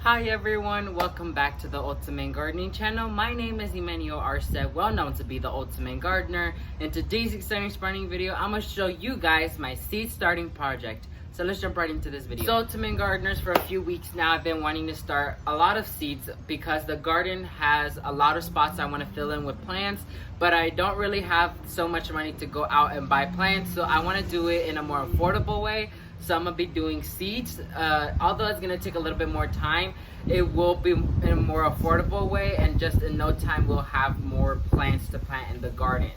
Hi everyone, welcome back to the Ultimate Gardening channel. My name is Emmanuel Arce, well known to be the Ultimate Gardener. In today's exciting starting video, I'm going to show you guys my seed starting project. So let's jump right into this video. So Ultimate Gardeners, for a few weeks now, I've been wanting to start a lot of seeds because the garden has a lot of spots I want to fill in with plants, but I don't really have so much money to go out and buy plants, so I want to do it in a more affordable way. So I'm gonna be doing seeds. Although it's gonna take a little bit more time, it will be in a more affordable way, and just in no time we'll have more plants to plant in the garden.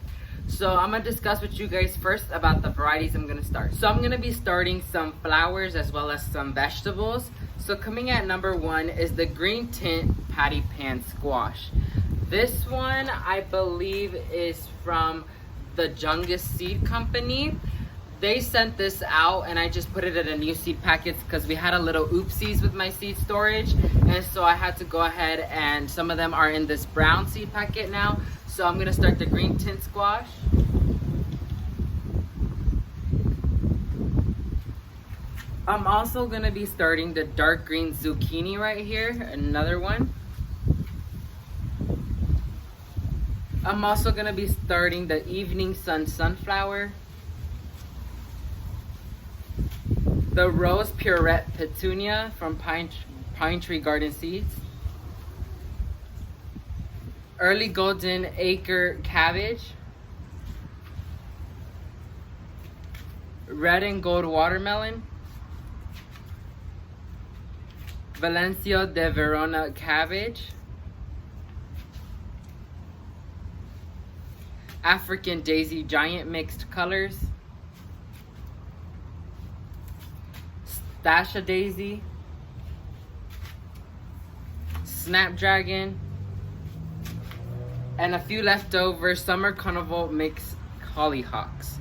So I'm gonna discuss with you guys first about the varieties I'm gonna start. So I'm gonna be starting some flowers as well as some vegetables. So coming at number one is the green tint patty pan squash. This one I believe is from the Jungus Seed Company. They sent this out and I just put it in a new seed packets because we had a little oopsies with my seed storage, and so I had to go ahead, and some of them are in this brown seed packet now. So I'm gonna start the green tint squash. I'm also gonna be starting the dark green zucchini right here, another one. I'm also gonna be starting the evening sun sunflower. The rose purette petunia from Pine Tree Garden Seeds. Early golden acre cabbage. Red and gold watermelon. Valencia de Verona cabbage. African daisy giant mixed colors. Stasha daisy, snapdragon, and a few leftover summer carnival mixed hollyhocks.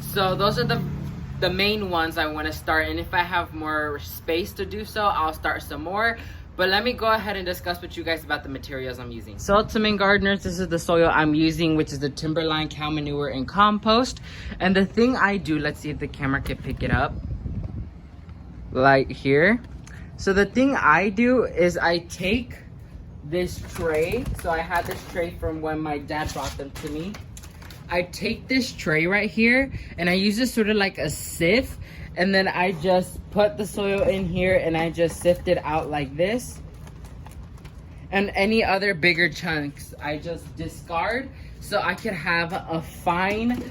So those are the main ones I want to start, and if I have more space to do so, I'll start some more. But let me go ahead and discuss with you guys about the materials I'm using. So Ultimate Gardeners, this is the soil I'm using, which is the Timberline cow manure and compost. And the thing I do, let's see if the camera can pick it up. Like here. So the thing I do is I take this tray. So I had this tray from when my dad brought them to me. I take this tray right here and I use this sort of like a sieve, and then I just put the soil in here and I just sift it out like this. And any other bigger chunks I just discard so I can have a fine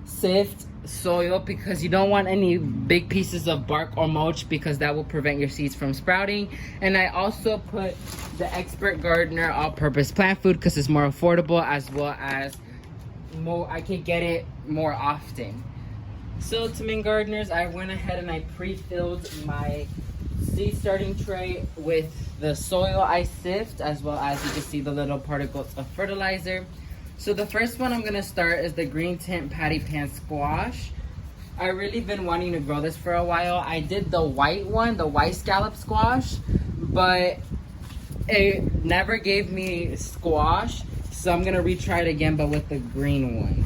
sift soil, because you don't want any big pieces of bark or mulch because that will prevent your seeds from sprouting. And I also put the Expert Gardener all-purpose plant food because it's more affordable, as well as more, I can get it more often. So Ultimate Gardeners, I went ahead and I pre-filled my seed starting tray with the soil I sift, as well as you can see the little particles of fertilizer. So the first one I'm gonna start is the green tint patty pan squash. I really been wanting to grow this for a while. I did the white one, the white scallop squash, but it never gave me squash. So I'm gonna retry it again, but with the green one.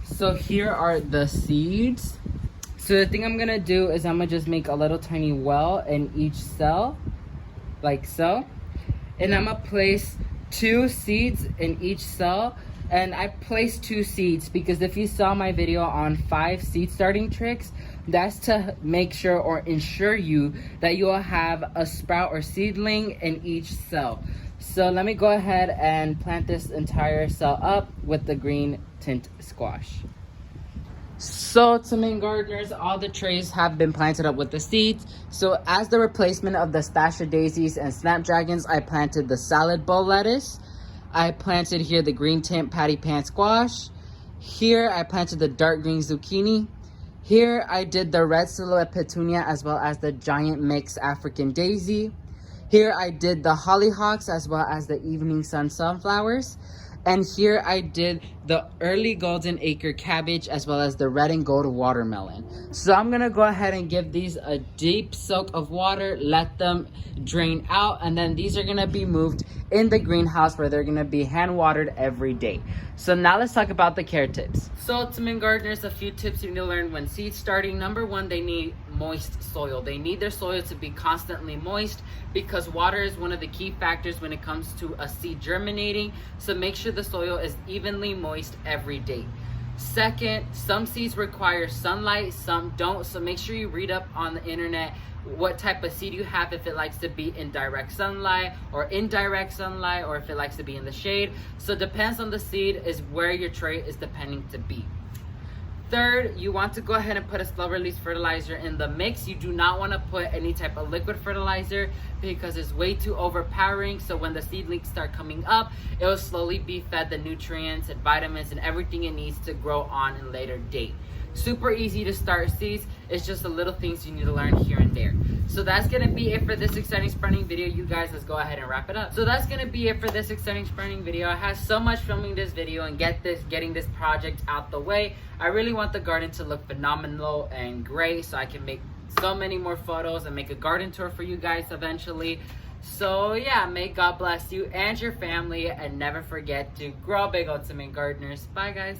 So here are the seeds. So the thing I'm gonna do is I'm gonna just make a little tiny well in each cell, like so. And I'm gonna place 2 seeds in each cell, and I placed 2 seeds because if you saw my video on 5 seed starting tricks, that's to make sure or ensure you that you will have a sprout or seedling in each cell. So let me go ahead and plant this entire cell up with the green tint squash. So Ultimate Gardeners, all the trays have been planted up with the seeds. So as the replacement of the Stasha daisies and snapdragons, I planted the salad bowl lettuce. I planted here the green tint patty pan squash. Here I planted the dark green zucchini. Here I did the red silhouette petunia, as well as the giant mix African daisy. Here I did the hollyhocks, as well as the evening sun sunflowers. And here I did the early golden acre cabbage as well as the red and gold watermelon. So I'm gonna go ahead and give these a deep soak of water, let them drain out, and then these are gonna be moved in the greenhouse where they're gonna be hand watered every day. So now let's talk about the care tips. So ultimate gardeners, a few tips you need to learn when seed starting. Number one, they need moist soil. They need their soil to be constantly moist because water is one of the key factors when it comes to a seed germinating. So make sure the soil is evenly moist every day. Second, some seeds require sunlight, some don't. So make sure you read up on the internet what type of seed you have, if it likes to be in direct sunlight or indirect sunlight, or if it likes to be in the shade. So it depends on the seed is where your tray is depending to be. Third, you want to go ahead and put a slow release fertilizer in the mix. You do not want to put any type of liquid fertilizer because it's way too overpowering. So when the seedlings start coming up, it will slowly be fed the nutrients and vitamins and everything it needs to grow on in a later date. Super easy to start seeds. It's just the little things you need to learn here and there. So that's gonna be it for this exciting sprouting video. You guys, let's go ahead and wrap it up. So that's gonna be it for this exciting sprouting video. I had so much filming this video and getting this project out the way. I really want the garden to look phenomenal and great so I can make so many more photos and make a garden tour for you guys eventually. So yeah, may God bless you and your family, and never forget to grow big, ultimate gardeners. Bye guys.